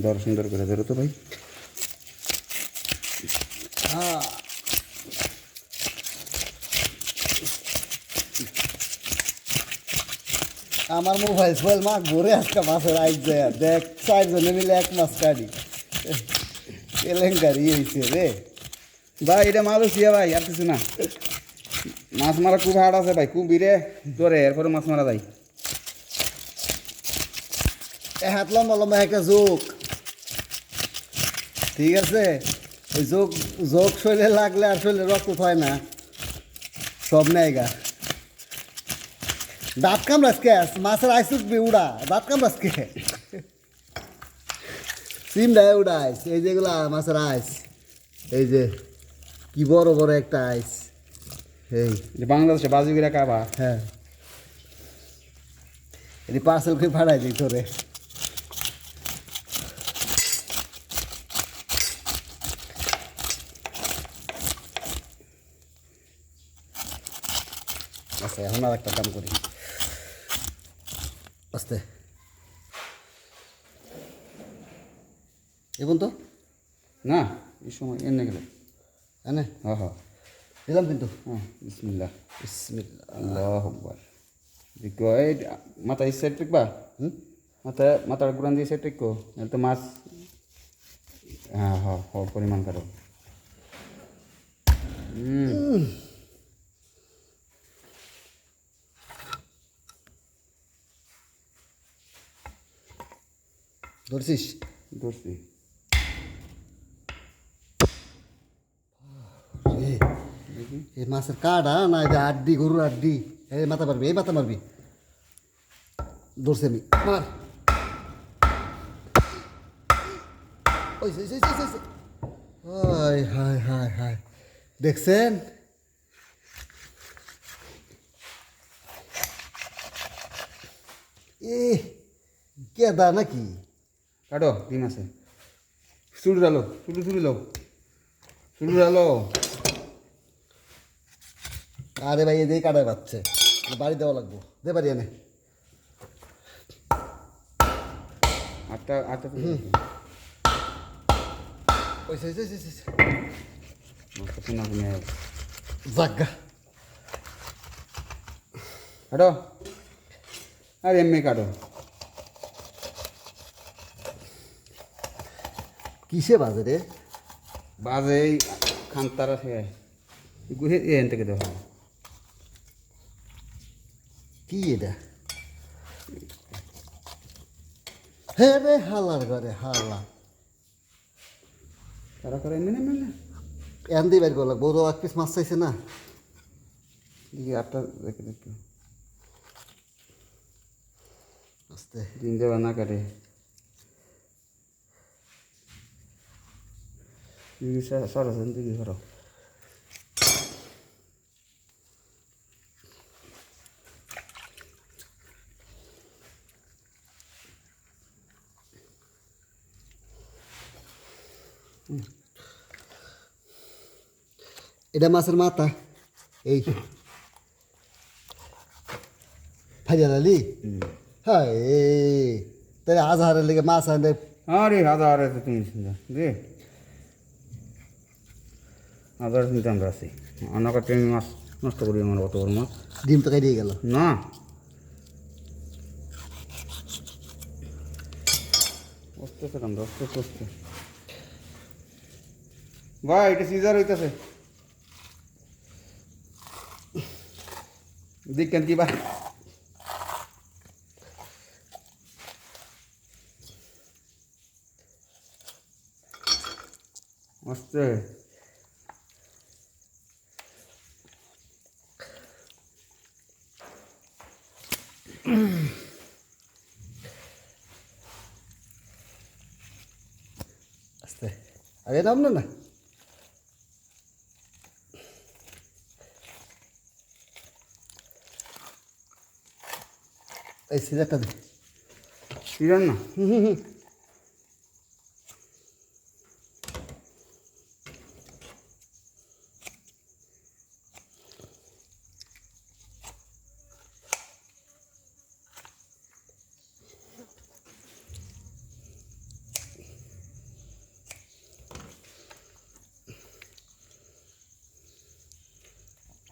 ধরো সুন্দর করে ধরো তো ভাই। আমার মোবাইল সোবাইল মাছ ভরে আজকে মাছের আইস যায় দেখ 4 জনে মিলে 1 মাছ কাটি কেলেঙ্কারি হয়েছে রে। ভাই এটা মারো সিয়া ভাই, আর কিছু না। মাছ মারা খুব হার্ড আছে ভাই, খুব ভিড়ে ধরে এরপরে মাছ মারা যায়। হাত লম্বা লম্বা একটা যোগ, ঠিক আছে? ওই যোগ যোগ শরীরে লাগলে আর শরীরে রক্ত হয় না, সব নেয়গা। দাঁত কামড়াস কে? মাছের আইস উঠবি উড়া, দাঁত কামড়াস কে? সিম দেয় উড়াইস, এই যেগুলা মাছের আইস, এই যে কি বড় বড় একটা আইস, এই যে বাংলাদেশে বাজিগুলা কাবা। হ্যাঁ, এটি পার্সেল করে পাঠাই দিই তোরে। আচ্ছা এখন আর একটা কাম করি, আস্তে এখন তো না এই সময় এনে গেলে এনে হ্যাঁ হ্যাঁ দিলাম কিন্তু। হ্যাঁ বিসমিল্লাহ। বিসমিল্লাহ। আল্লাহু আকবার। দেখো এই মাথা এই সাইড রেখবা, মাথার গুড়ান দিয়ে সাইড রেখো, নাহলে তো মাছ। হ্যাঁ হ্যাঁ হ্যাঁ পরিমাণ করো। ধরছিস? ধরছি। এই মাছের কাটা না, এটা আড্ডি, গরুর আড্ডি। এই মাথা মারবি, এই মাথা মারবি। ধরছি আমি, মার। ওই হায় হায় হায় হায়, দেখছেন? এ কেদা নাকি? কাটো ডিম আছে, চুড়ি ডালো, চুড়ি লো, চুড়ি ডালো। আরে ভাই এদিকে কাটায় পাচ্ছে, বাড়ি দেওয়া লাগবো, দে বাড়ি এনে। আটটা আটটা ওই পুনা পুনে জাগা। কাটো, আর এমনি কাটো। কিসে বাজে রে? বাজে এই খান্তারা সে গুহে এন থেকে দেখো। কি এটা? হে রে হালার ঘরে হালা, তারা করে এমনি না এন দিয়ে বের করা লাগবো। তো 1 পিস মাছ চাইছে না। দেখি আটটা দেখে দেখো, আস্তে দিন যাবা না কাটে। সরাসরি দিকে করো। এটা মাছের মাথা, এই ফাইজালি। হ্যাঁ তাহলে আজহারের লেগে মাছ আনলে আরে হাজার তুমি দে হাজার কিন্তু আমরা আছি। অনেক আমি মাছ নষ্ট করি, আমার অত বড় মাছ। ডিম তো দিয়ে গেল। না অস্তে সেখান অস্তে অস্তে ভাই, এটা সিজার হইতেছে। দেখেন কি ভাই, আস্তে আস্তে আরে নাম না না। এই সিজারটা দে। সিজার না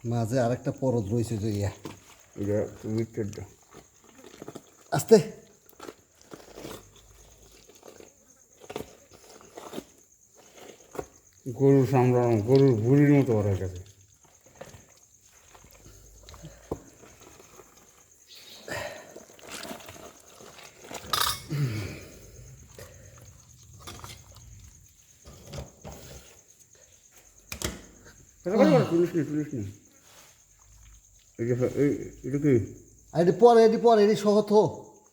মাঝে আরেকটা পরত রয়েছে যে ইয়া এটা ভিতরটা আস্তে গরুর সামলানো গরুর ভুড়ির মতো ওরা গেছে তুলিস নি এটা কি এটি পরে এটি সহত হো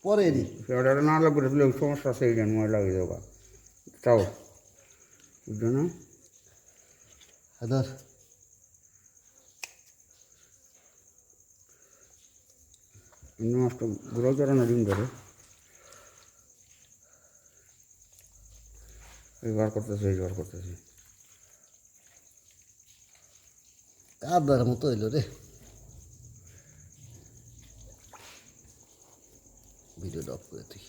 পরে এটি সেটা না লাগবে তুলে সমস্যা আছে এই জন্য ময় লাগিয়ে দেবা চাও বুঝছো না হাদার ইন্দি মাছটা ঘুরাও চড়ানো ডিম ধরে এই বার করতেছি কাদার মতো হইল রে ভিডিওটা অফ করে তুই